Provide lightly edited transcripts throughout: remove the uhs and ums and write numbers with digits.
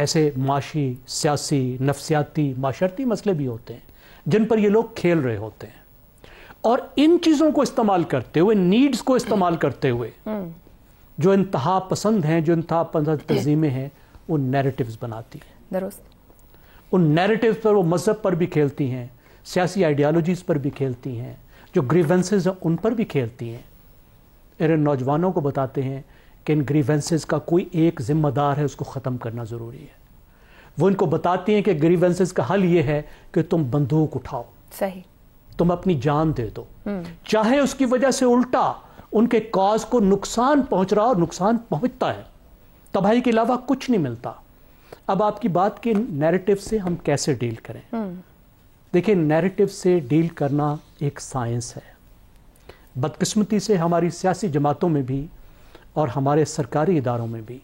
ایسے معاشی، سیاسی، نفسیاتی، معاشرتی مسئلے بھی ہوتے ہیں جن پر یہ لوگ کھیل رہے ہوتے ہیں، اور ان چیزوں کو استعمال کرتے ہوئے، نیڈز کو استعمال کرتے ہوئے جو انتہا پسند ہیں، جو انتہا پسند تنظیمیں ہیں، وہ نیریٹیوز بناتی ہیں۔ درست۔ ان نیریٹیوز پر وہ مذہب پر بھی کھیلتی ہیں، سیاسی آئیڈیالوجیز پر بھی کھیلتی ہیں، جو گریونسز ہیں ان پر بھی کھیلتی ہیں۔ ان نوجوانوں کو بتاتے ہیں کہ ان گریونسز کا کوئی ایک ذمہ دار ہے، اس کو ختم کرنا ضروری ہے۔ وہ ان کو بتاتی ہیں کہ گریونسز کا حل یہ ہے کہ تم بندوق اٹھاؤ، صحیح، تم اپنی جان دے دو، چاہے اس کی وجہ سے الٹا ان کے کاز کو نقصان پہنچ رہا، اور نقصان پہنچتا ہے، تباہی کے علاوہ کچھ نہیں ملتا۔ اب آپ کی بات کہ نیریٹو سے ہم کیسے ڈیل کریں، دیکھیں نیریٹو سے ڈیل کرنا ایک سائنس ہے۔ بدقسمتی سے ہماری سیاسی جماعتوں میں بھی اور ہمارے سرکاری اداروں میں بھی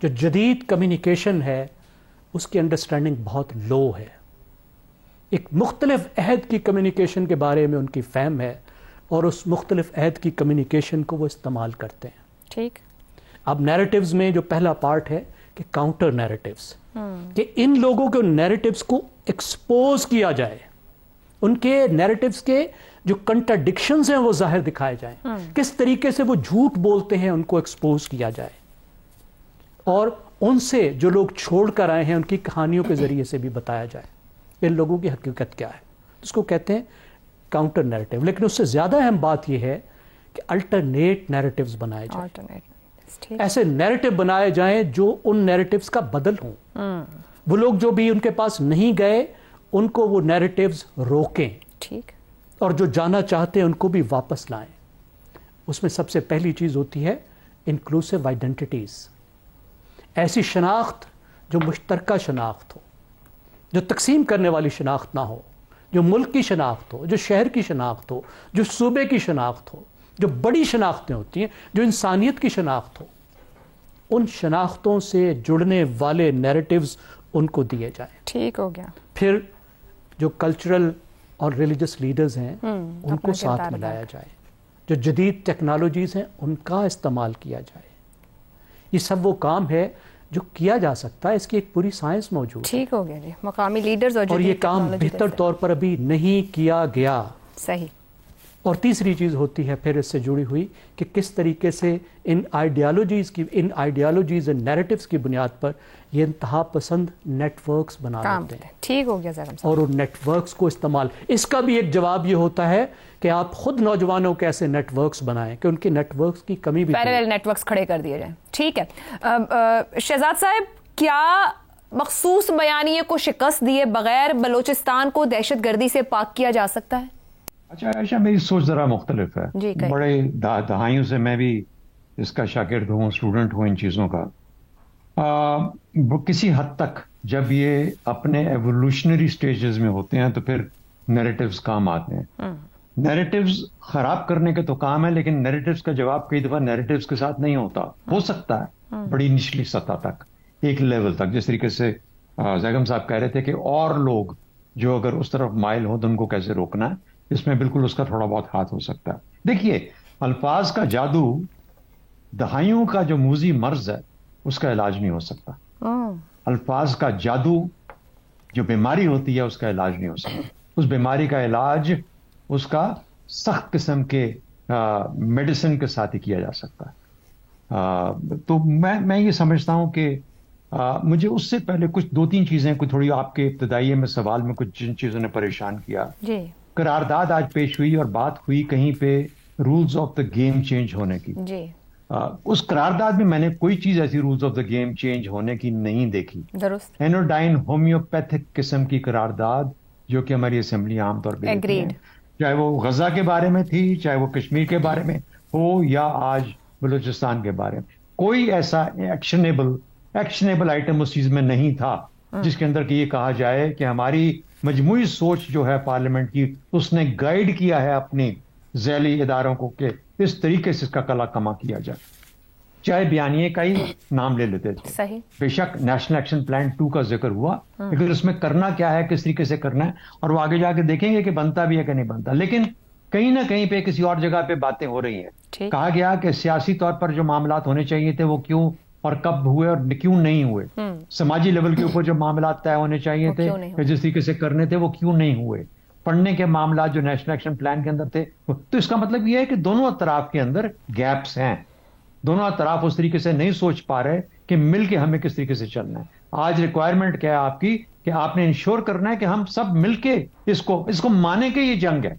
جو جدید کمیونیکیشن ہے اس کی انڈرسٹینڈنگ بہت لو ہے۔ ایک مختلف عہد کی کمیونیکیشن کے بارے میں ان کی فہم ہے، اور اس مختلف عہد کی کمیونیکیشن کو وہ استعمال کرتے ہیں۔ ٹھیک۔ اب نیریٹیوز میں جو پہلا پارٹ ہے کہ کاؤنٹر نیریٹیوز، کہ ان لوگوں کے نیریٹیوز کو ایکسپوز کیا جائے، ان کے نیریٹیوز کے جو کنٹراڈکشنز ہیں وہ ظاہر دکھائے جائیں، کس طریقے سے وہ جھوٹ بولتے ہیں ان کو ایکسپوز کیا جائے، اور ان سے جو لوگ چھوڑ کر آئے ہیں ان کی کہانیوں کے ذریعے سے بھی بتایا جائے ان لوگوں کی حقیقت کیا ہے۔ اس کو کہتے ہیں کاؤنٹر نیریٹیو۔ لیکن اس سے زیادہ اہم بات یہ ہے کہ الٹرنیٹ نیریٹیوز بنائے جائیں، ایسے نیریٹیو بنائے جائیں جو ان نیریٹیوز کا بدل ہوں۔ وہ لوگ جو بھی ان کے پاس نہیں گئے ان کو وہ نیریٹیوز روکیں، ٹھیک، اور جو جانا چاہتے ہیں ان کو بھی واپس لائیں۔ اس میں سب سے پہلی چیز ہوتی ہے انکلوسیو آئیڈینٹیٹیز، ایسی شناخت جو مشترکہ شناخت ہو، جو تقسیم کرنے والی شناخت نہ ہو، جو ملک کی شناخت ہو، جو شہر کی شناخت ہو، جو صوبے کی شناخت ہو، جو بڑی شناختیں ہوتی ہیں، جو انسانیت کی شناخت ہو۔ ان شناختوں سے جڑنے والے نیریٹیوز ان کو دیے جائیں۔ ٹھیک ہو گیا۔ پھر جو کلچرل اور ریلیجس لیڈرز ہیں ان کو ساتھ ملایا جائے، جو جدید ٹیکنالوجیز ہیں ان کا استعمال کیا جائے۔ یہ سب وہ کام ہے جو کیا جا سکتا ہے، اس کی ایک پوری سائنس موجود ہے۔ ٹھیک ہو گیا جی، مقامی لیڈرز اور یہ کام بہتر طور پر ابھی نہیں کیا گیا۔ صحیح۔ اور تیسری چیز ہوتی ہے پھر اس سے جڑی ہوئی کہ کس طریقے سے ان آئیڈیالوجیز اور نیریٹیوز کی بنیاد پر یہ انتہا پسند نیٹ ورکس بنا لیتے ہیں۔ ٹھیک ہو گیا سر۔ اور ان نیٹ ورکس کو استعمال، اس کا بھی ایک جواب یہ ہوتا ہے کہ آپ خود نوجوانوں کے ایسے نیٹ ورکس بنائیں کہ ان کے نیٹ ورکس کی کمی بھی، پیرالل نیٹ ورکس کھڑے کر دیے جائیں۔ ٹھیک ہے شہزاد صاحب، کیا مخصوص بیانیے کو شکست دیے بغیر بلوچستان کو دہشت گردی سے پاک کیا جا سکتا ہے؟ اچھا عائشہ، میری سوچ ذرا مختلف ہے۔ بڑے دہائیوں سے میں بھی اس کا شاگرد ہوں، اسٹوڈنٹ ہوں ان چیزوں کا۔ کسی حد تک جب یہ اپنے ایوولوشنری سٹیجز میں ہوتے ہیں تو پھر نیریٹیوز کام آتے ہیں۔ نیریٹیوز خراب کرنے کے تو کام ہے، لیکن نیریٹیوز کا جواب کئی دفعہ نیریٹیوز کے ساتھ نہیں ہوتا، ہو سکتا ہے بڑی نچلی سطح تک، ایک لیول تک، جس طریقے سے زیگم صاحب کہہ رہے تھے کہ اور لوگ جو اگر اس طرف مائل ہوں تو ان کو کیسے روکنا ہے، اس میں بالکل اس کا تھوڑا بہت ہاتھ ہو سکتا ہے۔ دیکھیے، الفاظ کا جادو دہائیوں کا جو موذی مرض ہے اس کا علاج نہیں ہو سکتا۔ الفاظ کا جادو جو بیماری ہوتی ہے اس کا علاج نہیں ہو سکتا۔ اس بیماری کا علاج اس کا سخت قسم کے میڈیسن کے ساتھ ہی کیا جا سکتا ہے۔ تو میں یہ سمجھتا ہوں کہ مجھے اس سے پہلے کچھ دو تین چیزیں کوئی تھوڑی آپ کے ابتدائی میں سوال میں کچھ جن چیزوں نے پریشان کیا۔ جی، قرارداد آج پیش ہوئی اور بات ہوئی کہیں پہ rules of the game change ہونے کی۔ جی، اس قرارداد میں نے کوئی چیز ایسی rules of the game change ہونے کی نہیں دیکھی۔ درست۔ اینوڈائن ہومیوپیتھک قسم کی قرارداد جو کہ ہماری اسمبلی عام طور پہ دیتی ہے، چاہے وہ غزہ کے بارے میں تھی، چاہے وہ کشمیر کے بارے میں ہو، یا آج بلوچستان کے بارے میں، کوئی ایسا ایکشنیبل آئٹم اس چیز میں نہیں تھا جس کے اندر کہ یہ کہا جائے کہ ہماری مجموعی سوچ جو ہے پارلیمنٹ کی اس نے گائیڈ کیا ہے اپنی ذیلی اداروں کو کہ اس طریقے سے اس کا کلا کما کیا جائے۔ چاہے بیانیے کا ہی نام لے لیتے تھے، صحیح، بے شک نیشنل ایکشن پلان 2 کا ذکر ہوا، لیکن اس میں کرنا کیا ہے، کس طریقے سے کرنا ہے، اور وہ آگے جا کے دیکھیں گے کہ بنتا بھی ہے کہ نہیں بنتا۔ لیکن کہیں نہ کہیں پہ کسی اور جگہ پہ باتیں ہو رہی ہیں۔ کہا گیا کہ سیاسی طور پر جو معاملات ہونے چاہیے تھے وہ کیوں اور کب ہوئے اور کیوں نہیں ہوئے. سماجی لیول کے اوپر جو معاملات طے ہونے چاہیے تھے جس طریقے سے کرنے تھے وہ کیوں نہیں ہوئے. پڑھنے کے معاملات جو نیشنل ایکشن پلان کے اندر تھے, تو اس کا مطلب یہ ہے کہ دونوں اطراف کے اندر گیپس ہیں. دونوں اطراف اس طریقے سے نہیں سوچ پا رہے کہ مل کے ہمیں کس طریقے سے چلنا ہے. آج ریکوائرمنٹ کیا ہے آپ کی کہ آپ نے انشور کرنا ہے کہ ہم سب مل کے اس کو مانے کہ یہ جنگ ہے.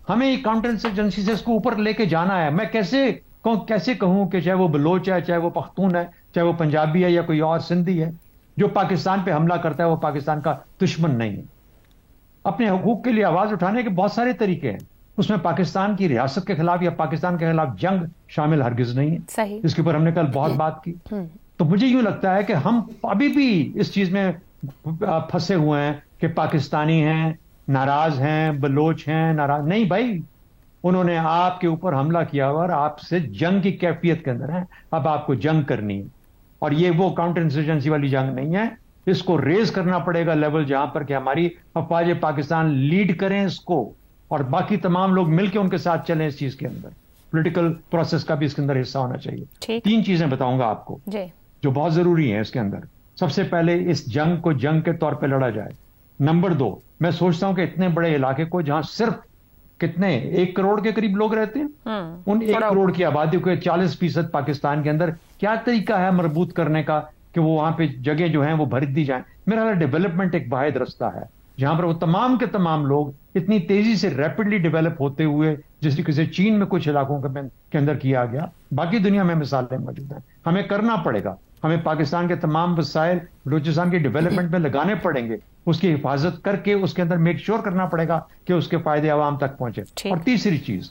ہمیں کاؤنٹر انسرجنسی سے اس کو اوپر لے کے جانا ہے. میں کیسے کہوں کہ چاہے وہ بلوچ ہے, چاہے وہ پختون ہے, چاہے وہ پنجابی ہے یا کوئی اور سندھی ہے, جو پاکستان پہ حملہ کرتا ہے وہ پاکستان کا دشمن نہیں ہے. اپنے حقوق کے لیے آواز اٹھانے کے بہت سارے طریقے ہیں. اس میں پاکستان کی ریاست کے خلاف یا پاکستان کے خلاف جنگ شامل ہرگز نہیں ہے. صحیح. اس کے اوپر ہم نے کل بہت بات کی. تو مجھے یوں لگتا ہے کہ ہم ابھی بھی اس چیز میں پھنسے ہوئے ہیں کہ پاکستانی ہیں, ناراض ہیں, بلوچ ہیں, ناراض نہیں. بھائی انہوں نے آپ کے اوپر حملہ کیا ہوا اور آپ سے جنگ کی کیفیت کے اندر ہیں. اب آپ کو جنگ کرنی ہے, اور یہ وہ کاؤنٹر انسرجنسی والی جنگ نہیں ہے. اس کو ریز کرنا پڑے گا لیول جہاں پر کہ ہماری افواج پاکستان لیڈ کریں اس کو, اور باقی تمام لوگ مل کے ان کے ساتھ چلیں اس چیز کے اندر. پولیٹیکل پروسیس کا بھی اس کے اندر حصہ ہونا چاہیے. 3 چیزیں بتاؤں گا آپ کو جو بہت ضروری ہیں اس کے اندر. سب سے پہلے اس جنگ کو جنگ کے طور پہ لڑا جائے. نمبر 2, میں سوچتا ہوں کہ اتنے بڑے علاقے کو جہاں صرف کتنے 1 کروڑ کے قریب لوگ رہتے ہیں, ان 1 کروڑ کی آبادی کو 40% پاکستان کے اندر کیا طریقہ ہے مربوط کرنے کا کہ وہ وہاں پہ جگہ جو ہیں وہ بھر دی جائیں. میرا خیال ڈیولپمنٹ ایک واحد رستہ ہے جہاں پر وہ تمام کے تمام لوگ اتنی تیزی سے ریپڈلی ڈیولپ ہوتے ہوئے, جس طریقے سے چین میں کچھ علاقوں کے اندر کیا گیا, باقی دنیا میں مثالیں موجود ہیں. ہمیں کرنا پڑے گا. ہمیں پاکستان کے تمام وسائل بلوچستان کی ڈیولپمنٹ میں لگانے پڑیں گے. اس کی حفاظت کر کے اس کے اندر میک شور کرنا پڑے گا کہ اس کے فائدے عوام تک پہنچے. اور تیسری چیز,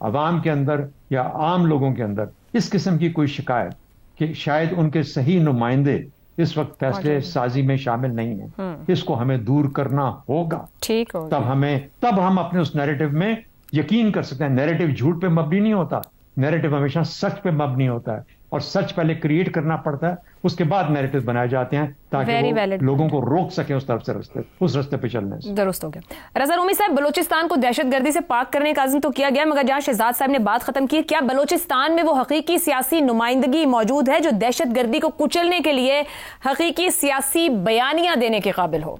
عوام کے اندر یا عام لوگوں کے اندر اس قسم کی کوئی شکایت کہ شاید ان کے صحیح نمائندے اس وقت فیصلے سازی میں شامل نہیں ہیں, اس کو ہمیں دور کرنا ہوگا. تب ہم اپنے اس نیریٹو میں یقین کر سکتے ہیں. نیریٹو جھوٹ پہ مبنی نہیں ہوتا, نیریٹو ہمیشہ سچ پہ مبنی ہوتا ہے, اور سچ پہلے کریٹ کرنا پڑتا ہے, اس کے بعد نیریٹو بنائے جاتے ہیں تاکہ وہ لوگوں کو روک سکیں اس طرف سے اس رستے پہ چلنے سے. درست ہو گیا. رضا رومی صاحب, بلوچستان کو دہشت گردی سے پاک کرنے کا عزم تو کیا گیا, مگر جہاں شہزاد صاحب نے بات ختم کی, کیا بلوچستان میں وہ حقیقی سیاسی نمائندگی موجود ہے جو دہشت گردی کو کچلنے کے لیے حقیقی سیاسی بیانیاں دینے کے قابل ہو؟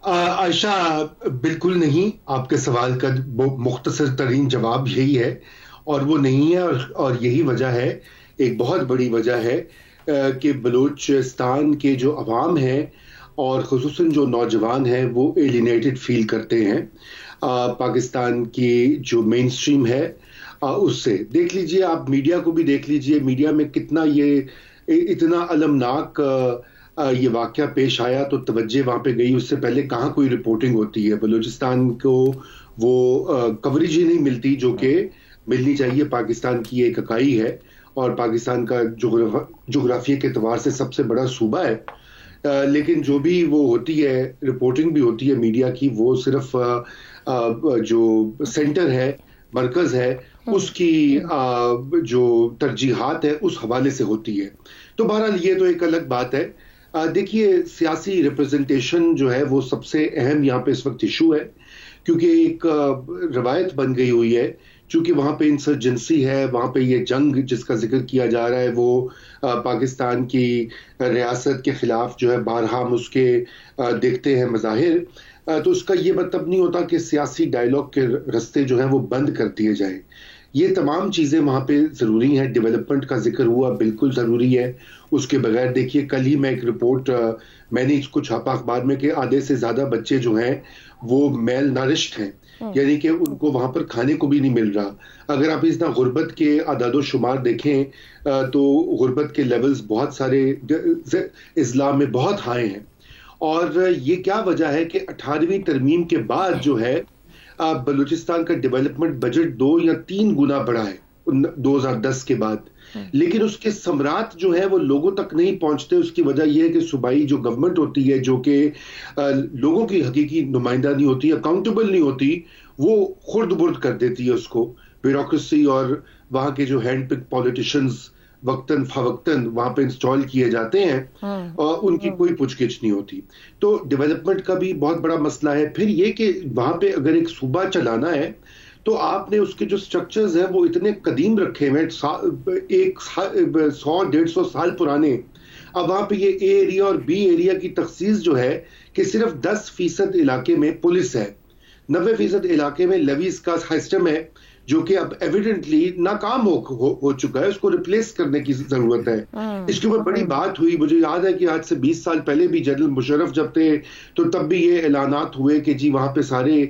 عائشہ, بالکل نہیں. آپ کے سوال کا مختصر ترین جواب یہی ہے, اور وہ نہیں ہے. اور یہی وجہ ہے, ایک بہت بڑی وجہ ہے کہ بلوچستان کے جو عوام ہیں اور خصوصاً جو نوجوان ہیں وہ ایلینیٹڈ فیل کرتے ہیں پاکستان کی جو مین سٹریم ہے اس سے. دیکھ لیجئے آپ, میڈیا کو بھی دیکھ لیجئے, میڈیا میں کتنا یہ اتنا المناک یہ واقعہ پیش آیا تو توجہ وہاں پہ گئی. اس سے پہلے کہاں کوئی رپورٹنگ ہوتی ہے. بلوچستان کو وہ کوریج ہی نہیں ملتی جو کہ ملنی چاہیے. پاکستان کی ایک اکائی ہے اور پاکستان کا جغرافیہ کے اعتبار سے سب سے بڑا صوبہ ہے, لیکن جو بھی وہ ہوتی ہے, رپورٹنگ بھی ہوتی ہے میڈیا کی, وہ صرف جو سینٹر ہے, مرکز ہے, اس کی جو ترجیحات ہے اس حوالے سے ہوتی ہے. تو بہرحال یہ تو ایک الگ بات ہے. دیکھیے, سیاسی ریپرزنٹیشن جو ہے وہ سب سے اہم یہاں پہ اس وقت ایشو ہے, کیونکہ ایک روایت بن گئی ہوئی ہے. چونکہ وہاں پہ انسرجنسی ہے, وہاں پہ یہ جنگ جس کا ذکر کیا جا رہا ہے وہ پاکستان کی ریاست کے خلاف جو ہے, بارہا ہم اس کے دیکھتے ہیں مظاہر. تو اس کا یہ مطلب نہیں ہوتا کہ سیاسی ڈائیلاگ کے رستے جو ہیں وہ بند کر دیے جائیں. یہ تمام چیزیں وہاں پہ ضروری ہیں. ڈیولپمنٹ کا ذکر ہوا, بالکل ضروری ہے. اس کے بغیر دیکھیے, کل ہی میں ایک رپورٹ میں نے اس کو چھاپا اخبار میں کہ آدھے سے زیادہ بچے جو ہیں وہ میل نارشڈ ہیں, یعنی کہ ان کو وہاں پر کھانے کو بھی نہیں مل رہا. اگر آپ اس طرح غربت کے اعداد و شمار دیکھیں تو غربت کے لیولز بہت سارے اضلاع میں بہت ہائی ہیں. اور یہ کیا وجہ ہے کہ 18ویں ترمیم کے بعد جو ہے بلوچستان کا ڈیولپمنٹ بجٹ 2 یا 3 گنا بڑھا ہے 2010 کے بعد, لیکن اس کے ثمرات جو ہے وہ لوگوں تک نہیں پہنچتے. اس کی وجہ یہ ہے کہ صوبائی جو گورنمنٹ ہوتی ہے جو کہ لوگوں کی حقیقی نمائندہ نہیں ہوتی, اکاؤنٹیبل نہیں ہوتی, وہ خرد برد کر دیتی ہے اس کو. بیوروکریسی اور وہاں کے جو ہینڈ پک پولیٹیشینز وقتاً فوقتاً وہاں پہ انسٹال کیے جاتے ہیں اور ان کی کوئی پوچھ گچھ نہیں ہوتی. تو ڈیولپمنٹ کا بھی بہت بڑا مسئلہ ہے. پھر یہ کہ وہاں پہ اگر ایک صوبہ چلانا ہے تو آپ نے اس کے جو سٹرکچرز ہیں وہ اتنے قدیم رکھے ہوئے، 100-150 سال پرانے. اب وہاں پہ یہ اے ایریا اور بی ایریا کی تخصیص جو ہے کہ صرف 10% علاقے میں پولیس ہے، 90% علاقے میں لیویز کا سسٹم ہے جو کہ اب ایویڈنٹلی ناکام ہو چکا ہے، اس کو ریپلیس کرنے کی ضرورت ہے. اس کے اوپر بڑی بات ہوئی. مجھے یاد ہے کہ آج سے 20 سال پہلے بھی جنرل مشرف جب تھے تو تب بھی یہ اعلانات ہوئے کہ جی وہاں پہ سارے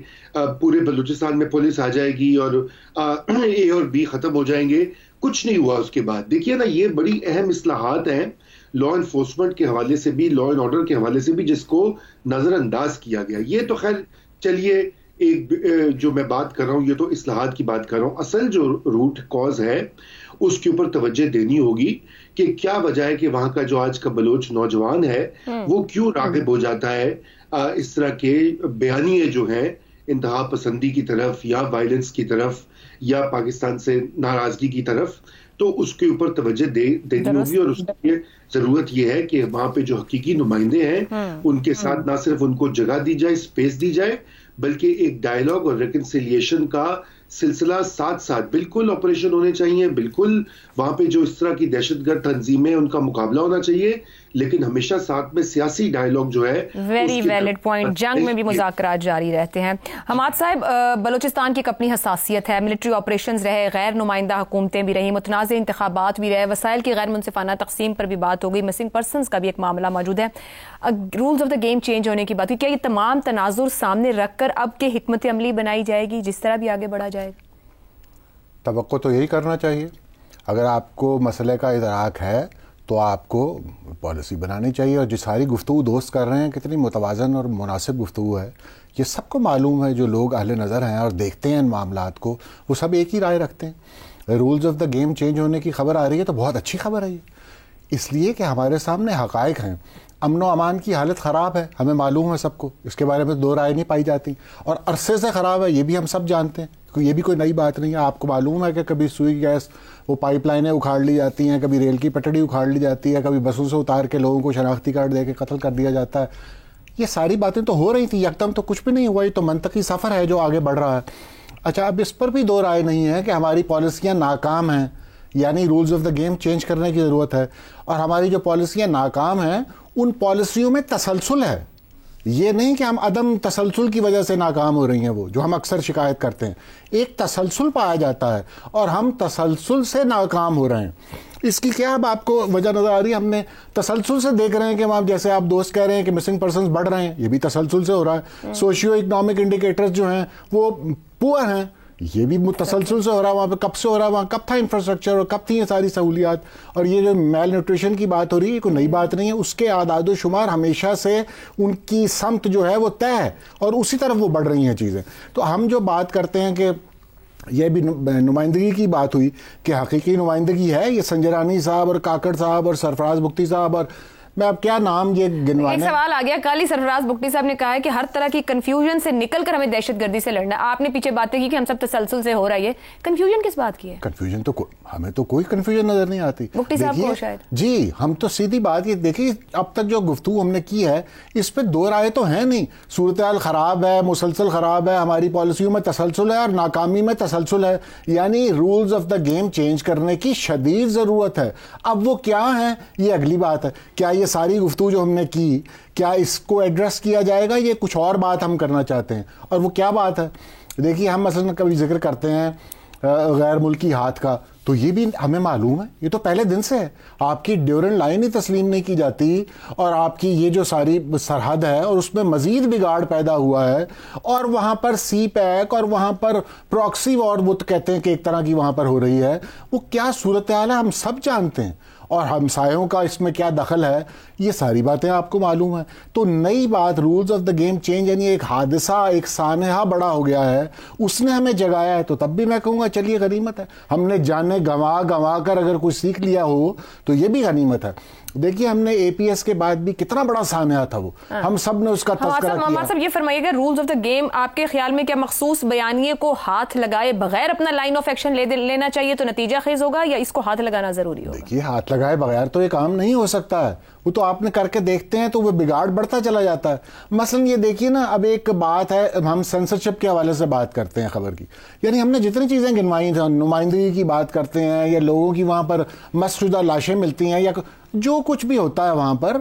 پورے بلوچستان میں پولیس آ جائے گی اور اے اور بی ختم ہو جائیں گے. کچھ نہیں ہوا اس کے بعد. دیکھیے نا، یہ بڑی اہم اصلاحات ہیں لا انفورسمنٹ کے حوالے سے بھی، لا اینڈ آرڈر کے حوالے سے بھی، جس کو نظر انداز کیا گیا. یہ تو خیر چلیے ایک جو میں بات کر رہا ہوں یہ تو اصلاحات کی بات کر رہا ہوں. اصل جو روٹ کاز ہے اس کے اوپر توجہ دینی ہوگی کہ کیا وجہ ہے کہ وہاں کا جو آج کا بلوچ نوجوان ہے وہ کیوں راغب ہو جاتا ہے اس طرح کے بیانیے جو ہیں انتہا پسندی کی طرف یا وائلنس کی طرف یا پاکستان سے ناراضگی کی طرف. تو اس کے اوپر توجہ دینی ہوگی اور اس کی ضرورت یہ ہے کہ وہاں پہ جو حقیقی نمائندے ہیں ان کے ساتھ نہ صرف ان کو جگہ دی جائے، اسپیس دی جائے، بلکہ ایک ڈائیلاگ اور ریکنسیلیشن کا سلسلہ ساتھ ساتھ بالکل آپریشن ہونے چاہیے. بالکل وہاں پہ جو اس طرح کی دہشت گرد تنظیمیں ان کا مقابلہ ہونا چاہیے، لیکن ہمیشہ ساتھ میں سیاسی ڈائیلاگ جو ہے. Very valid point. جنگ میں بھی مذاکرات جاری رہتے ہیں. حماد صاحب، بلوچستان کی ایک اپنی حساسیت ہے، ملٹری آپریشنز رہے، غیر نمائندہ حکومتیں بھی رہی، متنازع انتخابات بھی رہے، وسائل کی غیر منصفانہ تقسیم پر بھی بات ہو گئی، مسنگ پرسنز کا بھی ایک معاملہ موجود ہے، rules of the game change ہونے کی بات ہوئی. کیا یہ تمام تناظر سامنے رکھ کر اب کے حکمت عملی بنائی جائے گی جس طرح بھی آگے بڑھا جائے گا؟ توقع تو یہی کرنا چاہیے. اگر آپ کو مسئلہ کا ادراک ہے تو آپ کو پالیسی بنانی چاہیے. اور جو ساری گفتگو دوست کر رہے ہیں کتنی متوازن اور مناسب گفتگو ہے، یہ سب کو معلوم ہے. جو لوگ اہل نظر ہیں اور دیکھتے ہیں ان معاملات کو وہ سب ایک ہی رائے رکھتے ہیں. Rules of the game change ہونے کی خبر آ رہی ہے تو بہت اچھی خبر ہے یہ، اس لیے کہ ہمارے سامنے حقائق ہیں. امن و امان کی حالت خراب ہے، ہمیں معلوم ہے سب کو، اس کے بارے میں دو رائے نہیں پائی جاتی، اور عرصے سے خراب ہے، یہ بھی ہم سب جانتے ہیں، یہ بھی کوئی نئی بات نہیں ہے. آپ کو معلوم ہے کہ کبھی سوئی گیس وہ پائپ لائنیں اکھاڑ لی جاتی ہیں، کبھی ریل کی پٹڑی اکھاڑ لی جاتی ہے، کبھی بسوں سے اتار کے لوگوں کو شناختی کارڈ دے کے قتل کر دیا جاتا ہے. یہ ساری باتیں تو ہو رہی تھیں، یکدم تو کچھ بھی نہیں ہوا، یہ تو منطقی سفر ہے جو آگے بڑھ رہا ہے. اچھا، اب اس پر بھی دو رائے نہیں ہے کہ ہماری پالیسیاں ناکام ہیں، یعنی rules of the game change کرنے کی ضرورت ہے. اور ہماری جو پالیسیاں ناکام ہیں ان پالیسیوں میں تسلسل ہے، یہ نہیں کہ ہم عدم تسلسل کی وجہ سے ناکام ہو رہی ہیں، وہ جو ہم اکثر شکایت کرتے ہیں. ایک تسلسل پایا جاتا ہے اور ہم تسلسل سے ناکام ہو رہے ہیں. اس کی کیا اب آپ کو وجہ نظر آ رہی ہے؟ ہم نے تسلسل سے دیکھ رہے ہیں کہ جیسے آپ دوست کہہ رہے ہیں کہ مسنگ پرسنز بڑھ رہے ہیں، یہ بھی تسلسل سے ہو رہا ہے. سوشیو اکنامک انڈیکیٹرز جو ہیں وہ پور ہیں، یہ بھی تسلسل سے ہو رہا ہے. وہاں پہ کب سے ہو رہا ہے؟ وہاں کب تھا انفراسٹرکچر اور کب تھی یہ ساری سہولیات؟ اور یہ جو میل نیوٹریشن کی بات ہو رہی ہے یہ کوئی نئی بات نہیں ہے، اس کے اعداد و شمار ہمیشہ سے ان کی سمت جو ہے وہ طے ہے اور اسی طرف وہ بڑھ رہی ہیں چیزیں. تو ہم جو بات کرتے ہیں کہ یہ بھی نمائندگی کی بات ہوئی کہ حقیقی نمائندگی ہے، یہ سنجرانی صاحب اور کاکڑ صاحب اور سرفراز بگٹی صاحب اور میں اب کیا نام یہ گنوانے. ایک سوال آ گیا، کل ہی سرفراز بگٹی صاحب نے کہا ہے کہ ہر طرح کی کنفیوژن سے نکل کر ہمیں دہشت گردی سے لڑنا ہے. آپ نے پیچھے باتیں کی کہ ہم سب تسلسل سے ہو رہا ہے، کنفیوژن کس بات کی ہے؟ کنفیوژن تو ہمیں تو کوئی کنفیوژن نظر نہیں آتی. بگٹی صاحب کو شاید جی ہم تو سیدھی بات یہ دیکھیے، اب تک جو گفتگو ہم نے کی ہے اس پہ دو رائے تو ہیں نہیں. صورتحال خراب ہے، مسلسل خراب ہے، ہماری پالیسیوں میں تسلسل ہے اور ناکامی میں تسلسل ہے، یعنی rules of the game change کرنے کی شدید ضرورت ہے. اب وہ کیا ہیں یہ اگلی بات ہے. کیا یہ ساری گفتگو جو ہم نے کی کیا اس کو ایڈریس کیا جائے گا؟ یہ کچھ اور بات ہم کرنا چاہتے ہیں، اور وہ کیا بات ہے؟ دیکھیے ہم مثلا کبھی ذکر کرتے ہیں غیر ملکی ہاتھ کا، تو یہ بھی ہمیں معلوم ہے، یہ تو پہلے دن سے ہے. آپ کی ڈیورن لائن ہی تسلیم نہیں کی جاتی اور آپ کی یہ جو ساری سرحد ہے اور اس میں مزید بگاڑ پیدا ہوا ہے، اور وہاں پر سی پیک اور وہاں پر پراکسی وار وہ کہتے ہیں کہ ایک طرح کی وہاں پر ہو رہی ہے. وہ کیا صورتحال ہے ہم سب جانتے ہیں، اور ہمسایوں کا اس میں کیا دخل ہے یہ ساری باتیں آپ کو معلوم ہیں. تو نئی بات rules of the game change, یعنی ایک حادثہ ایک سانحہ بڑا ہو گیا ہے، اس نے ہمیں جگایا ہے. تو تب بھی میں کہوں گا چلیے غنیمت ہے، ہم نے جانے گنوا کر اگر کچھ سیکھ لیا ہو تو یہ بھی غنیمت ہے. دیکھیے ہم نے اے پی ایس کے بعد بھی کتنا بڑا سانحہ تھا وہ، ہم سب نے اس کا تذکرہ کیا. محمد صاحب یہ فرمائیے گا رولز آف دا گیم آپ کے خیال میں کیا مخصوص بیانیے کو ہاتھ لگائے بغیر اپنا لائن آف ایکشن لینا چاہیے تو نتیجہ خیز ہوگا، یا اس کو ہاتھ لگانا ضروری ہوگا؟ دیکھیے ہاتھ لگانا لگائے بغیر تو یہ کام نہیں ہو سکتا ہے. وہ تو آپ نے کر کے دیکھتے ہیں تو وہ بگاڑ بڑھتا چلا جاتا ہے. مثلا یہ دیکھیے نا, اب ایک بات ہے, ہم سینسرشپ کے حوالے سے بات کرتے ہیں خبر کی, یعنی ہم نے جتنی چیزیں گنوائی تھیں, نمائندگی کی بات کرتے ہیں, یا لوگوں کی وہاں پر مست شدہ لاشیں ملتی ہیں, یا جو کچھ بھی ہوتا ہے وہاں پر,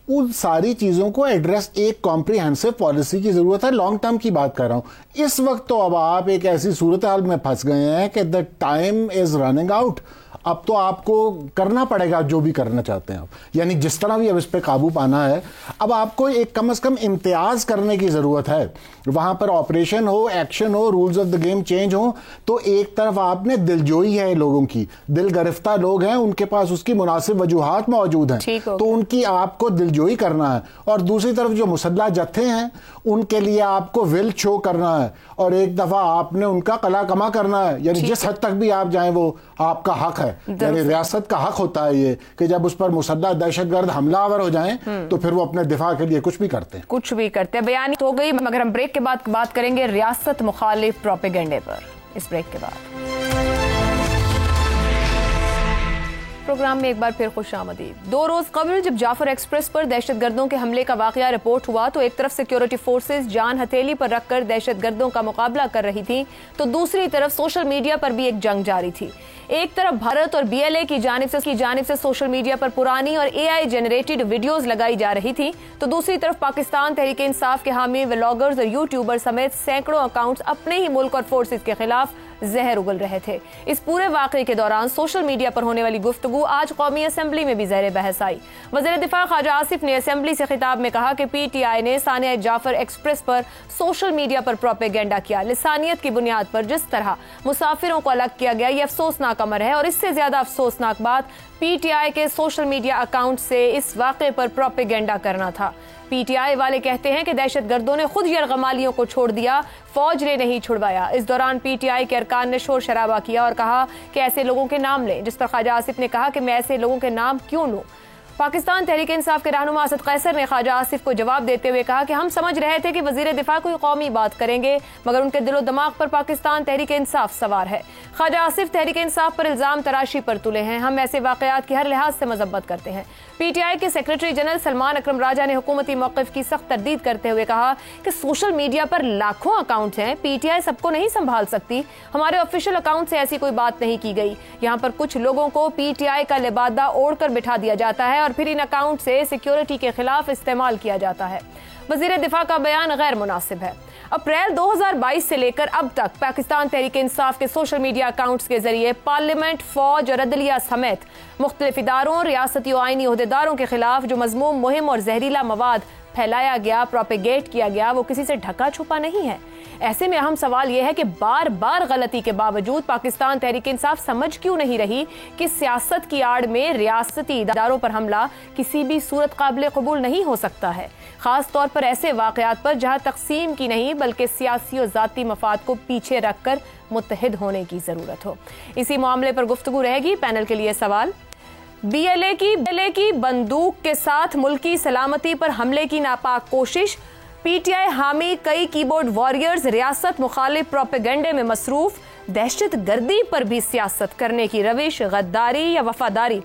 ان ساری چیزوں کو ایڈریس ایک کمپریہنسو پالیسی کی ضرورت ہے. لانگ ٹرم کی بات کر رہا ہوں. اس وقت تو اب آپ ایک ایسی صورتحال میں پھنس گئے ہیں کہ the time is running out. اب تو آپ کو کرنا پڑے گا جو بھی کرنا چاہتے ہیں آپ, یعنی جس طرح بھی اب اس پہ قابو پانا ہے, اب آپ کو ایک کم از کم امتیاز کرنے کی ضرورت ہے. وہاں پر آپریشن ہو, ایکشن ہو, rules of the game change ہو, تو ایک طرف آپ نے دلجوئی ہے لوگوں کی, دل گرفتہ لوگ ہیں, ان کے پاس اس کی مناسب وجوہات موجود ہیں, تو ان کی آپ کو دلجوئی کرنا ہے. اور دوسری طرف جو مسلح جتھے ہیں ان کے لیے آپ کو ول شو کرنا ہے, اور ایک دفعہ آپ نے ان کا قلع کما کرنا ہے. یعنی جس حد تک بھی آپ جائیں وہ آپ کا حق ہے, یعنی ریاست کا حق ہوتا ہے یہ کہ جب اس پر مسلح دہشت گرد حملہ آور ہو جائیں تو پھر وہ اپنے دفاع کے لیے کچھ بھی کرتے ہیں. کچھ بھی کرتے ہیں. بیان ہو گئی, مگر ہم بریک کے بعد بات کریں گے ریاست مخالف پروپیگنڈے پر. اس بریک کے بعد پروگرام میں ایک بار پھر خوش آمدید. 2 روز قبل جب جعفر ایکسپریس پر دہشت گردوں کے حملے کا واقعہ رپورٹ ہوا تو ایک طرف سیکیورٹی فورسز جان ہتھیلی پر رکھ کر دہشت گردوں کا مقابلہ کر رہی تھی, تو دوسری طرف سوشل میڈیا پر بھی ایک جنگ جاری تھی. ایک طرف بھارت اور BLA کی جانب سے سوشل میڈیا پر پرانی اور AI جنریٹڈ ویڈیوز لگائی جا رہی تھی, تو دوسری طرف پاکستان تحریک انصاف کے حامی ولاگرز اور یوٹیوبر سمیت سینکڑوں اکاؤنٹس اپنے ہی ملک اور فورسز کے خلاف زہر اگل رہے تھے. اس پورے واقعے کے دوران سوشل میڈیا پر ہونے والی گفتگو آج قومی اسمبلی میں بھی زیر بحث آئی. وزیر دفاع خواجہ آصف نے اسمبلی سے خطاب میں کہا کہ PTI نے ثانیہ جعفر ایکسپریس پر سوشل میڈیا پر پروپیگنڈا کیا. لسانیت کی بنیاد پر جس طرح مسافروں کو الگ کیا گیا یہ افسوسناک امر ہے, اور اس سے زیادہ افسوسناک بات PTI کے سوشل میڈیا اکاؤنٹ سے اس واقعے پر پروپیگنڈا کرنا تھا. PTI والے کہتے ہیں کہ دہشت گردوں نے خود یرغمالیوں کو چھوڑ دیا, فوج نے نہیں چھڑوایا. اس دوران PTI کے ارکان نے شور شرابہ کیا اور کہا کہ ایسے لوگوں کے نام لیں, جس پر خواجہ آصف نے کہا کہ میں ایسے لوگوں کے نام کیوں لوں. پاکستان تحریک انصاف کے رہنما اسد قیصر نے خواجہ آصف کو جواب دیتے ہوئے کہا کہ ہم سمجھ رہے تھے کہ وزیر دفاع کوئی قومی بات کریں گے, مگر ان کے دل و دماغ پر پاکستان تحریک انصاف سوار ہے. خواجہ آصف تحریک انصاف پر الزام تراشی پر تلے ہیں. ہم ایسے واقعات کی ہر لحاظ سے مذمت کرتے ہیں. PTI کے سیکریٹری جنرل سلمان اکرم راجہ نے حکومتی موقف کی سخت تردید کرتے ہوئے کہا کہ سوشل میڈیا پر لاکھوں اکاؤنٹ ہیں, PTI سب کو نہیں سنبھال سکتی. ہمارے آفیشیل اکاؤنٹ سے ایسی کوئی بات نہیں کی گئی. یہاں پر کچھ لوگوں کو PTI کا لبادہ اوڑھ کر بٹھا دیا جاتا ہے اور پھر ان اکاؤنٹ سے سیکیورٹی کے خلاف استعمال کیا جاتا ہے. وزیر دفاع کا بیان غیر مناسب ہے. اپریل 2022 سے لے کر اب تک پاکستان تحریک انصاف کے سوشل میڈیا اکاؤنٹس کے ذریعے پارلیمنٹ, فوج اور عدلیہ سمیت مختلف اداروں, ریاستی و آئینی عہدیداروں کے خلاف جو مذموم مہم اور زہریلا مواد پھیلایا گیا, پروپیگیٹ کیا گیا, وہ کسی سے ڈھکا چھپا نہیں ہے. ایسے میں اہم سوال یہ ہے کہ بار بار غلطی کے باوجود پاکستان تحریک انصاف سمجھ کیوں نہیں رہی کہ سیاست کی آڑ میں ریاستی اداروں پر حملہ کسی بھی صورت قابل قبول نہیں ہو سکتا ہے, خاص طور پر ایسے واقعات پر جہاں تقسیم کی نہیں بلکہ سیاسی اور ذاتی مفاد کو پیچھے رکھ کر متحد ہونے کی ضرورت ہو. اسی معاملے پر گفتگو رہے گی. پینل کے لیے سوال. BLA کی بندوق کے ساتھ ملکی سلامتی پر حملے کی ناپاک کوشش, PTI حامی کئی کی بورڈ واریئرز ریاست مخالف پروپیگنڈے میں مصروف, دہشت گردی پر بھی سیاست کرنے کی روش, غداری یا وفاداری.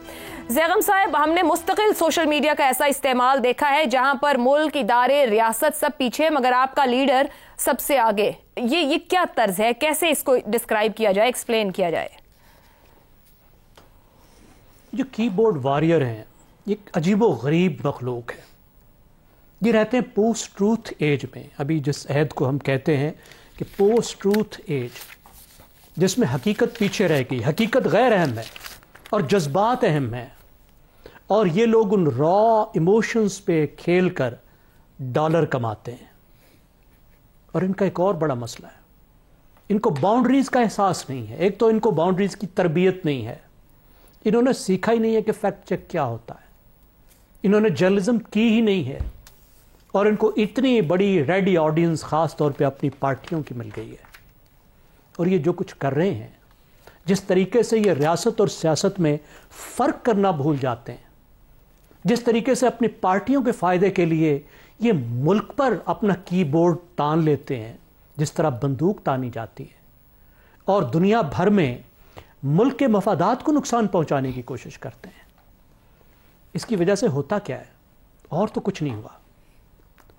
زیغم صاحب, ہم نے مستقل سوشل میڈیا کا ایسا استعمال دیکھا ہے جہاں پر ملک, ادارے, ریاست سب پیچھے مگر آپ کا لیڈر سب سے آگے. یہ کیا طرز ہے, کیسے اس کو ڈسکرائب کیا جائے, ایکسپلین کیا جائے؟ جو کی بورڈ واریر ہیں یہ ایک عجیب و غریب مخلوق ہے. یہ رہتے ہیں پوسٹ ٹروتھ ایج میں. ابھی جس عہد کو ہم کہتے ہیں کہ پوسٹ ٹروتھ ایج, جس میں حقیقت پیچھے رہ گئی, حقیقت غیر اہم ہے اور جذبات اہم ہیں, اور یہ لوگ ان را ایموشنز پہ کھیل کر ڈالر کماتے ہیں. اور ان کا ایک اور بڑا مسئلہ ہے, ان کو باؤنڈریز کا احساس نہیں ہے. ایک تو ان کو باؤنڈریز کی تربیت نہیں ہے, انہوں نے سیکھا ہی نہیں ہے کہ فیکٹ چیک کیا ہوتا ہے, انہوں نے جرنلزم کی ہی نہیں ہے, اور ان کو اتنی بڑی ریڈی آڈینس خاص طور پہ اپنی پارٹیوں کی مل گئی ہے. اور یہ جو کچھ کر رہے ہیں, جس طریقے سے یہ ریاست اور سیاست میں فرق کرنا بھول جاتے ہیں, جس طریقے سے اپنی پارٹیوں کے فائدے کے لیے یہ ملک پر اپنا کی بورڈ تان لیتے ہیں, جس طرح بندوق تانی جاتی ہے, اور دنیا بھر میں ملک کے مفادات کو نقصان پہنچانے کی کوشش کرتے ہیں. اس کی وجہ سے ہوتا کیا ہے؟ اور تو کچھ نہیں ہوا،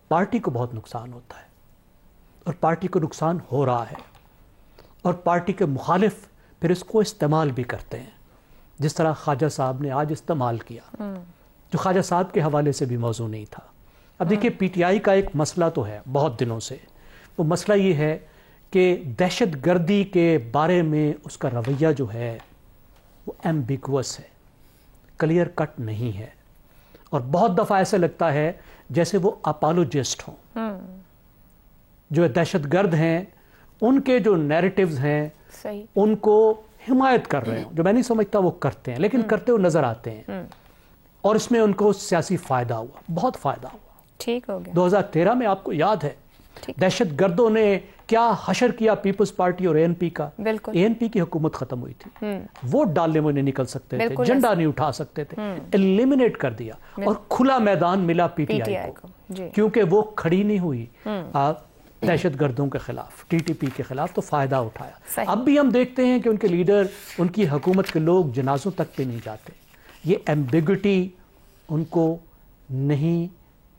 پارٹی کو بہت نقصان ہوتا ہے، اور پارٹی کو نقصان ہو رہا ہے، اور پارٹی کے مخالف پھر اس کو استعمال بھی کرتے ہیں، جس طرح خواجہ صاحب نے آج استعمال کیا، جو خواجہ صاحب کے حوالے سے بھی موضوع نہیں تھا۔ اب دیکھیے پی ٹی آئی کا ایک مسئلہ تو ہے بہت دنوں سے، وہ مسئلہ یہ ہے کہ دہشت گردی کے بارے میں اس کا رویہ جو ہے وہ ایمبیگوس ہے، کلیئر کٹ نہیں ہے، اور بہت دفعہ ایسا لگتا ہے جیسے وہ اپالوجسٹ ہوں، جو دہشت گرد ہیں ان کے جو نیریٹیوز ہیں صحیح ان کو حمایت کر رہے ہوں، جو میں نہیں سمجھتا وہ کرتے ہیں، لیکن کرتے ہوئے نظر آتے ہیں، اور اس میں ان کو سیاسی فائدہ ہوا، بہت فائدہ ہوا۔ ٹھیک ہو گیا۔ 2013 میں آپ کو یاد ہے دہشت گردوں نے کیا حشر کیا پیپلز پارٹی اور اے این پی کا، بالکل اے این پی کی حکومت ختم ہوئی تھی، ووٹ ڈالنے میں نہیں نکل سکتے تھے، بالکل جھنڈا نہیں اٹھا سکتے تھے، ایلیمنیٹ کر دیا، اور کھلا میدان ملا پی ٹی آئی کو، جی کیونکہ وہ کھڑی نہیں ہوئی دہشت گردوں کے خلاف، ٹی ٹی پی کے خلاف، تو فائدہ اٹھایا۔ صحیح۔ اب بھی ہم دیکھتے ہیں کہ ان کے لیڈر، ان کی حکومت کے لوگ جنازوں تک پہ نہیں جاتے۔ یہ ایمبیگوٹی ان کو نہیں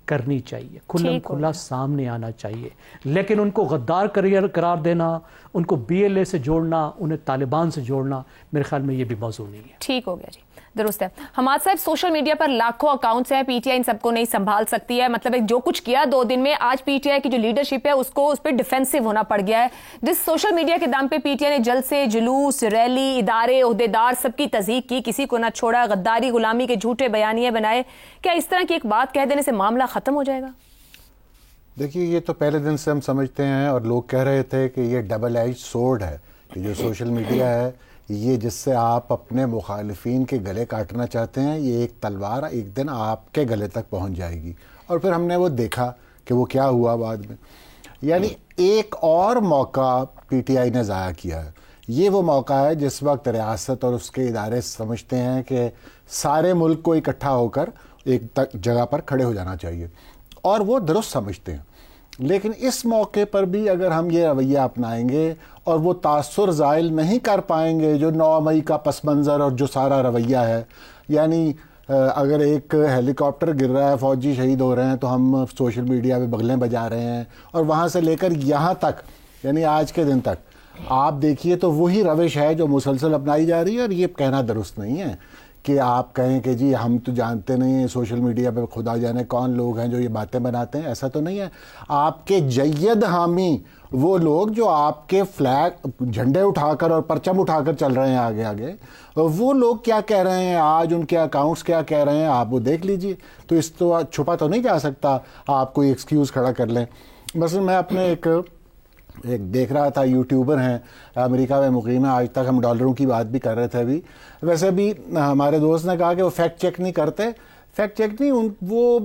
کرنی چاہیے، کھلم کھلا سامنے آنا چاہیے، لیکن ان کو غدار قرار دینا، ان کو بی ایل اے سے جوڑنا، انہیں طالبان سے جوڑنا، میرے خیال میں یہ بھی موضوع نہیں ہے۔ ٹھیک ہو گیا جی، درست ہے۔ حماد صاحب، سوشل میڈیا پر لاکھوں اکاؤنٹس ہیں، پی ٹی آئی ان سب کو نہیں سنبھال سکتی ہے، مطلب جو کچھ کیا 2 دن میں، آج پی ٹی آئی کی جو لیڈرشپ ہے اس کو اس پہ ڈیفینسو ہونا پڑ گیا ہے۔ جس سوشل میڈیا کے دام پہ پی ٹی آئی نے جلد سے جلوس، ریلی، ادارے، عہدیدار سب کی تضحیق کی، کسی کو نہ چھوڑا، غداری غلامی کے جھوٹے بیانیے بنائے، کیا اس طرح کی ایک بات کہہ دینے سے معاملہ ختم ہو جائے گا؟ دیکھیے یہ تو پہلے دن سے ہم سمجھتے ہیں، اور لوگ کہہ رہے تھے کہ یہ ڈبل ایج سورڈ ہے، کہ جو سوشل میڈیا ہے یہ جس سے آپ اپنے مخالفین کے گلے کاٹنا چاہتے ہیں، یہ ایک تلوار ایک دن آپ کے گلے تک پہنچ جائے گی۔ اور پھر ہم نے وہ دیکھا کہ وہ کیا ہوا بعد میں، یعنی ایک اور موقع پی ٹی آئی نے ضائع کیا ہے۔ یہ وہ موقع ہے جس وقت ریاست اور اس کے ادارے سمجھتے ہیں کہ سارے ملک کو اکٹھا ہو کر ایک جگہ پر کھڑے ہو جانا چاہیے، اور وہ درست سمجھتے ہیں، لیکن اس موقع پر بھی اگر ہم یہ رویہ اپنائیں گے اور وہ تاثر زائل نہیں کر پائیں گے جو 9 مئی کا پس منظر اور جو سارا رویہ ہے، یعنی اگر ایک ہیلی کاپٹر گر رہا ہے، فوجی شہید ہو رہے ہیں، تو ہم سوشل میڈیا پہ بغلیں بجا رہے ہیں، اور وہاں سے لے کر یہاں تک، یعنی آج کے دن تک آپ دیکھیے تو وہی روش ہے جو مسلسل اپنائی جا رہی ہے۔ اور یہ کہنا درست نہیں ہے کہ آپ کہیں کہ جی ہم تو جانتے نہیں ہیں سوشل میڈیا پہ خدا جانے کون لوگ ہیں جو یہ باتیں بناتے ہیں، ایسا تو نہیں ہے۔ آپ کے جید حامی وہ لوگ جو آپ کے فلیگ جھنڈے اٹھا کر اور پرچم اٹھا کر چل رہے ہیں آگے آگے، وہ لوگ کیا کہہ رہے ہیں آج، ان کے اکاؤنٹس کیا کہہ رہے ہیں، آپ وہ دیکھ لیجئے۔ تو اس تو چھپا تو نہیں جا سکتا، آپ کوئی ایکسکیوز کھڑا کر لیں۔ مثلا میں اپنے ایک دیکھ رہا تھا، یوٹیوبر ہیں، امریکہ میں مقیم ہے، آج تک ہم ڈالروں کی بات بھی کر رہے تھے ابھی، ویسے بھی ہمارے دوست نے کہا کہ وہ فیکٹ چیک نہیں کرتے، فیکٹ چیک نہیں، وہ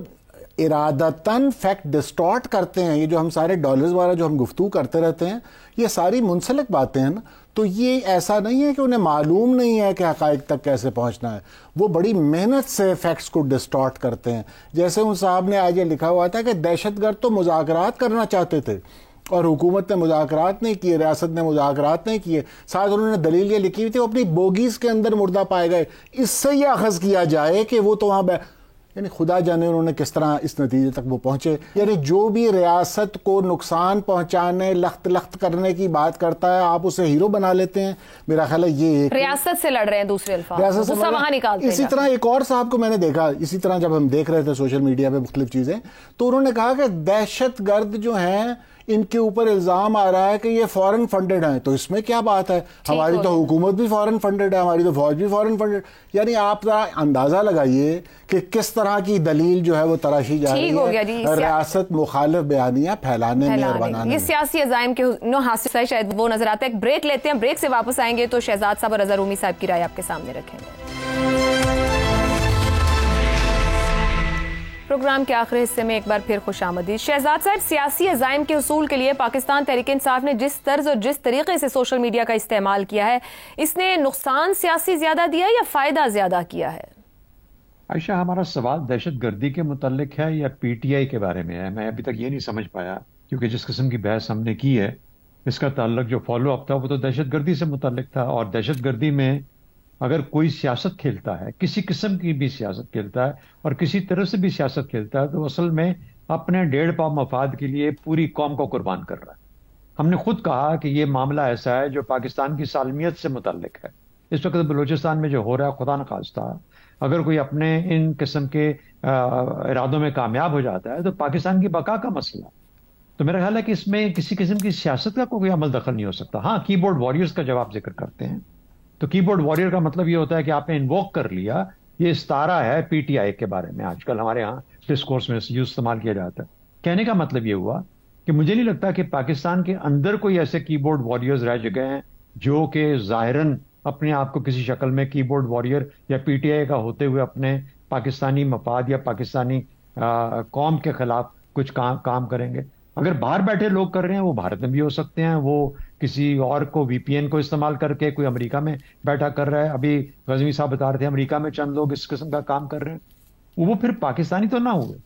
ارادتاً فیکٹ ڈسٹارٹ کرتے ہیں۔ یہ جو ہم سارے ڈالرز والا جو ہم گفتگو کرتے رہتے ہیں، یہ ساری منسلک باتیں ہیں نا، تو یہ ایسا نہیں ہے کہ انہیں معلوم نہیں ہے کہ حقائق تک کیسے پہنچنا ہے، وہ بڑی محنت سے فیکٹس کو ڈسٹارٹ کرتے ہیں۔ جیسے ان صاحب نے آج یہ لکھا ہوا تھا کہ دہشت گرد تو مذاکرات کرنا چاہتے تھے اور حکومت نے مذاکرات نہیں کیے، ریاست نے مذاکرات نہیں کیے، ساتھ انہوں نے دلیل یہ لکھی ہوئی تھی وہ اپنی بوگیز کے اندر مردہ پائے گئے۔ اس سے یہ اخذ کیا جائے کہ وہ تو وہاں یعنی خدا جانے انہوں نے کس طرح اس نتیجے تک وہ پہنچے۔ یعنی جو بھی ریاست کو نقصان پہنچانے، لخت لخت کرنے کی بات کرتا ہے، آپ اسے ہیرو بنا لیتے ہیں۔ میرا خیال ہے یہ ریاست سے لڑ رہے ہیں، دوسرے الفاظ غصہ وہاں نکالتے ہیں۔ اسی طرح ایک اور صاحب کو میں نے دیکھا، اسی طرح جب ہم دیکھ رہے تھے سوشل میڈیا پہ مختلف چیزیں، تو انہوں نے کہا کہ دہشت گرد جو ہیں ان کے اوپر الزام آ رہا ہے کہ یہ فورن فنڈڈ ہیں، تو اس میں کیا بات ہے، ہماری تو حکومت بھی فورن فنڈڈ ہے، ہماری تو فوج بھی فورن فنڈڈ۔ یعنی آپ ذرا اندازہ لگائیے کہ کس طرح کی دلیل جو ہے وہ تراشی جا رہی ہے ریاست مخالف بیانیاں پھیلانے میں اور بنانے میں۔ یہ سیاسی عزائم کے حاصل ہے، شاید وہ نظر آتا ہے۔ ایک بریک لیتے ہیں، بریک سے واپس آئیں گے تو شہزاد صاحب اور اظہر رومی صاحب کی رائے آپ کے سامنے رکھیں گے۔ پروگرام کے آخری حصے میں ایک بار پھر خوش آمدید۔ شہزاد صاحب، سیاسی عزائم کے حصول کے لیے پاکستان تحریک انصاف نے جس طرز اور جس طریقے سے سوشل میڈیا کا استعمال کیا ہے، اس نے نقصان سیاسی زیادہ دیا یا فائدہ زیادہ کیا ہے؟ عائشہ، ہمارا سوال دہشت گردی کے متعلق ہے یا پی ٹی آئی کے بارے میں ہے؟ میں ابھی تک یہ نہیں سمجھ پایا، کیونکہ جس قسم کی بحث ہم نے کی ہے اس کا تعلق جو فالو اپ تھا وہ تو دہشت گردی سے متعلق تھا، اور دہشت گردی میں اگر کوئی سیاست کھیلتا ہے, کسی قسم کی بھی سیاست کھیلتا ہے اور کسی طرح سے بھی سیاست کھیلتا ہے, تو اصل میں اپنے 1.5 پاؤ مفاد کے لیے پوری قوم کو قربان کر رہا ہے. ہم نے خود کہا کہ یہ معاملہ ایسا ہے جو پاکستان کی سالمیت سے متعلق ہے. اس وقت بلوچستان میں جو ہو رہا ہے, خدا نخواستہ اگر کوئی اپنے ان قسم کے ارادوں میں کامیاب ہو جاتا ہے تو پاکستان کی بقا کا مسئلہ. تو میرا خیال ہے کہ اس میں کسی قسم کی سیاست کا کوئی عمل دخل نہیں ہو سکتا. ہاں, کی بورڈ واریئرز کا جب آپ ذکر کرتے ہیں تو کی بورڈ واریئر کا مطلب یہ ہوتا ہے کہ آپ نے انووک کر لیا. یہ استعارہ ہے پی ٹی آئی کے بارے میں, آج کل ہمارے ہاں ڈسکورس میں یوز استعمال کیا جاتا ہے. کہنے کا مطلب یہ ہوا کہ مجھے نہیں لگتا کہ پاکستان کے اندر کوئی ایسے کی بورڈ واریئرز رہ چکے ہیں جو کہ ظاہراً اپنے آپ کو کسی شکل میں کی بورڈ واریئر یا پی ٹی آئی کا ہوتے ہوئے اپنے پاکستانی مفاد یا پاکستانی قوم کے خلاف کچھ کام کریں گے. اگر باہر بیٹھے لوگ کر رہے ہیں وہ بھارت میں بھی ہو سکتے ہیں, وہ کسی اور کو وی پی این کو استعمال کر کے کوئی امریکہ میں بیٹھا کر رہا ہے. ابھی غزنوی صاحب بتا رہے تھے امریکہ میں چند لوگ اس قسم کا کام کر رہے ہیں. وہ پھر پاکستانی تو نہ ہوئے,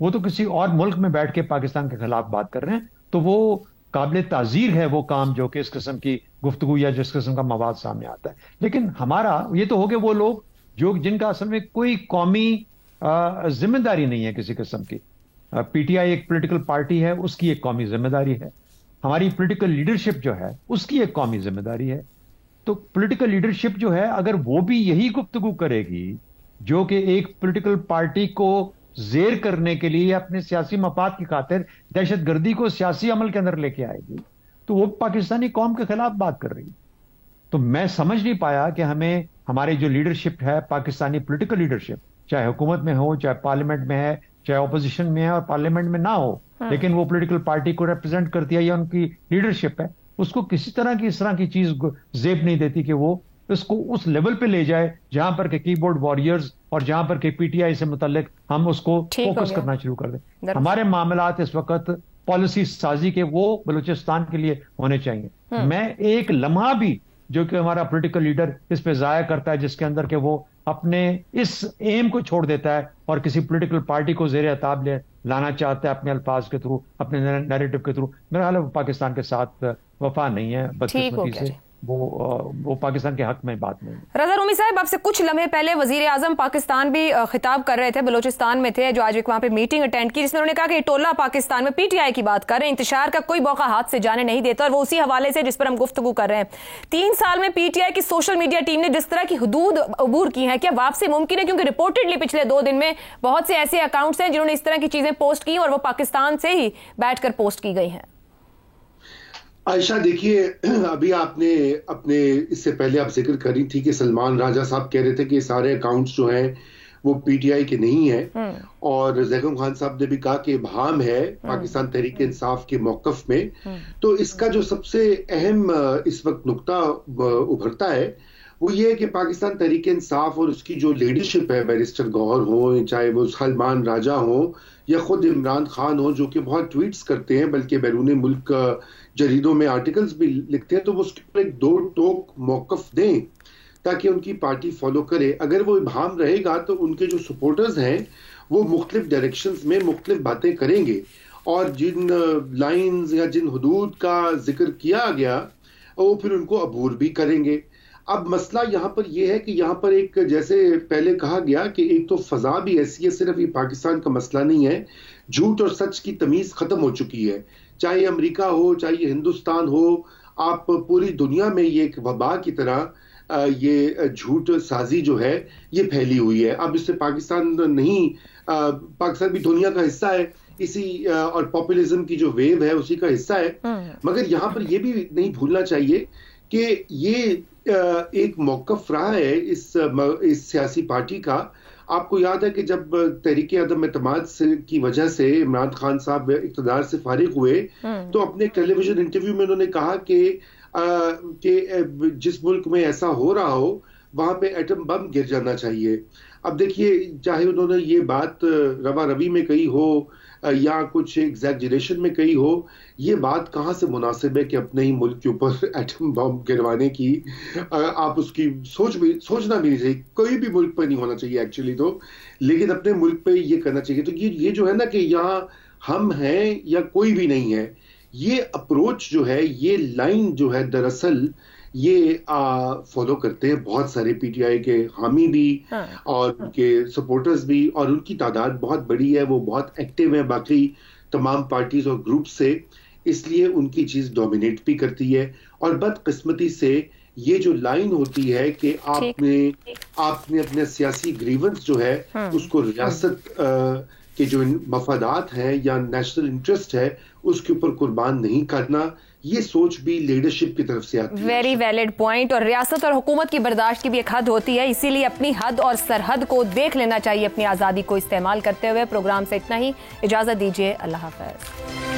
وہ تو کسی اور ملک میں بیٹھ کے پاکستان کے خلاف بات کر رہے ہیں. تو وہ قابل تعزیر ہے وہ کام جو کہ اس قسم کی گفتگو یا جس قسم کا مواد سامنے آتا ہے. لیکن ہمارا یہ تو ہو گئے وہ لوگ جن کا اصل میں کوئی قومی ذمہ داری نہیں ہے کسی قسم کی. پی ٹی آئی ایک پولیٹیکل پارٹی ہے, اس کی ایک قومی ذمہ داری ہے. ہماری پولیٹیکل لیڈرشپ جو ہے اس کی ایک قومی ذمہ داری ہے. تو پولیٹیکل لیڈرشپ جو ہے اگر وہ بھی یہی گفتگو کرے گی جو کہ ایک پولیٹیکل پارٹی کو زیر کرنے کے لیے اپنے سیاسی مفاد کی خاطر دہشت گردی کو سیاسی عمل کے اندر لے کے آئے گی, تو وہ پاکستانی قوم کے خلاف بات کر رہی. تو میں سمجھ نہیں پایا کہ ہمیں ہماری جو لیڈرشپ ہے پاکستانی پولیٹیکل لیڈرشپ, چاہے حکومت میں ہو, چاہے پارلیمنٹ میں ہے, چاہے اپوزیشن میں ہے اور پارلیمنٹ میں نہ ہو, لیکن وہ پولیٹیکل پارٹی کو ریپرزینٹ کرتی ہے یا ان کی لیڈرشپ ہے, اس کو کسی طرح کی اس طرح کی چیز زیب نہیں دیتی کہ وہ اس کو اس لیول پہ لے جائے جہاں پر کہ کی بورڈ واریئرز اور جہاں پر کہ پی ٹی آئی سے متعلق ہم اس کو فوکس کرنا شروع کر دیں. ہمارے معاملات اس وقت پالیسی سازی کے وہ بلوچستان کے لیے ہونے چاہیے. میں ایک لمحہ بھی جو کہ ہمارا پولیٹیکل لیڈر اس پہ ضائع کرتا ہے جس کے اندر کہ وہ اپنے اس ایم کو چھوڑ دیتا ہے اور کسی پولیٹیکل پارٹی کو زیر عتاب لانا چاہتا ہے اپنے الفاظ کے تھرو, اپنے نیریٹو کے تھرو, میرا خیال ہے وہ پاکستان کے ساتھ وفا نہیں ہے, بدقسمتی سے وہ پاکستان کے حق میں بات نہیں. رضا رومی صاحب, آپ سے کچھ لمحے پہلے وزیر اعظم پاکستان بھی خطاب کر رہے تھے, بلوچستان میں تھے, جو آج ایک وہاں پہ میٹنگ اٹینڈ کی, جس میں انہوں نے کہا کہ ٹولہ پاکستان میں پی ٹی آئی کی بات کر رہے ہیں, انتشار کا کوئی موقع ہاتھ سے جانے نہیں دیتا, اور وہ اسی حوالے سے جس پر ہم گفتگو کر رہے ہیں. 3 سال میں پی ٹی آئی کی سوشل میڈیا ٹیم نے جس طرح کی حدود عبور کی ہیں, کیا واپسی ممکن ہے؟ کیونکہ رپورٹڈلی پچھلے 2 دن میں بہت سے ایسے اکاؤنٹس ہیں جنہوں نے اس طرح کی چیزیں پوسٹ کی اور وہ پاکستان سے ہی بیٹھ کر پوسٹ کی گئی ہیں. عائشہ دیکھیے, ابھی آپ نے اپنے اس سے پہلے آپ ذکر کری تھی کہ سلمان راجہ صاحب کہہ رہے تھے کہ سارے اکاؤنٹس جو ہیں وہ پی ٹی آئی کے نہیں ہیں, اور زیغم خان صاحب نے بھی کہا کہ ابہام ہے پاکستان تحریک انصاف کے موقف میں. تو اس کا جو سب سے اہم اس وقت نقطہ ابھرتا ہے وہ یہ ہے کہ پاکستان تحریک انصاف اور اس کی جو لیڈرشپ ہے, بیرسٹر گوہر ہوں, چاہے وہ سلمان راجہ ہوں یا خود عمران خان ہوں, جو کہ بہت ٹویٹس کرتے ہیں بلکہ بیرون ملک جریدوں میں آرٹیکلز بھی لکھتے ہیں, تو وہ اس کے اوپر ایک 2 ٹوک موقف دیں تاکہ ان کی پارٹی فالو کرے. اگر وہ ابہام رہے گا تو ان کے جو سپورٹرز ہیں وہ مختلف ڈائریکشنز میں مختلف باتیں کریں گے, اور جن لائنز یا جن حدود کا ذکر کیا گیا وہ پھر ان کو عبور بھی کریں گے. اب مسئلہ یہاں پر یہ ہے کہ یہاں پر ایک, جیسے پہلے کہا گیا کہ ایک تو فضا بھی ایسی ہے, صرف یہ پاکستان کا مسئلہ نہیں ہے, جھوٹ اور سچ کی تمیز ختم ہو چکی ہے, چاہے امریکہ ہو چاہے یہ ہندوستان ہو. آپ پوری دنیا میں یہ ایک وبا کی طرح یہ جھوٹ سازی جو ہے یہ پھیلی ہوئی ہے. اب اس سے پاکستان نہیں, پاکستان بھی دنیا کا حصہ ہے اسی, اور پاپولزم کی جو ویو ہے اسی کا حصہ ہے. مگر یہاں پر یہ بھی نہیں بھولنا چاہیے کہ یہ ایک موقف رہا ہے اس سیاسی پارٹی کا. آپ کو یاد ہے کہ جب تحریک عدم اعتماد کی وجہ سے عمران خان صاحب اقتدار سے فارغ ہوئے تو اپنے ٹیلی ویژن انٹرویو میں انہوں نے کہا کہ جس ملک میں ایسا ہو رہا ہو وہاں پہ ایٹم بم گر جانا چاہیے. اب دیکھیے, چاہے انہوں نے یہ بات روا روی میں کہی ہو یا کچھ ایگزیجریشن میں کہی ہو, یہ بات کہاں سے مناسب ہے کہ اپنے ہی ملک کے اوپر ایٹم بم گروانے کی آپ اس کی سوچنا بھی نہیں چاہیے. کوئی بھی ملک پہ نہیں ہونا چاہیے ایکچولی تو, لیکن اپنے ملک پہ یہ کرنا چاہیے. تو یہ جو ہے نا کہ یہاں ہم ہیں یا کوئی بھی نہیں ہے, یہ اپروچ جو ہے, یہ لائن جو ہے دراصل یہ فالو کرتے ہیں بہت سارے پی ٹی آئی کے حامی بھی اور ان کے سپورٹرز بھی, اور ان کی تعداد بہت بڑی ہے, وہ بہت ایکٹیو ہیں باقی تمام پارٹیز اور گروپ سے, اس لیے ان کی چیز ڈومینیٹ بھی کرتی ہے. اور بدقسمتی سے یہ جو لائن ہوتی ہے کہ آپ نے اپنے سیاسی گریونس جو ہے اس کو ریاست کے جو مفادات ہیں یا نیشنل انٹرسٹ ہے اس کے اوپر قربان نہیں کرنا, یہ سوچ بھی لیڈرشپ کی طرف سے آتی ہے. Very valid point. اور ریاست اور حکومت کی برداشت کی بھی ایک حد ہوتی ہے, اسی لیے اپنی حد اور سرحد کو دیکھ لینا چاہیے اپنی آزادی کو استعمال کرتے ہوئے. پروگرام سے اتنا ہی, اجازت دیجیے, اللہ حافظ.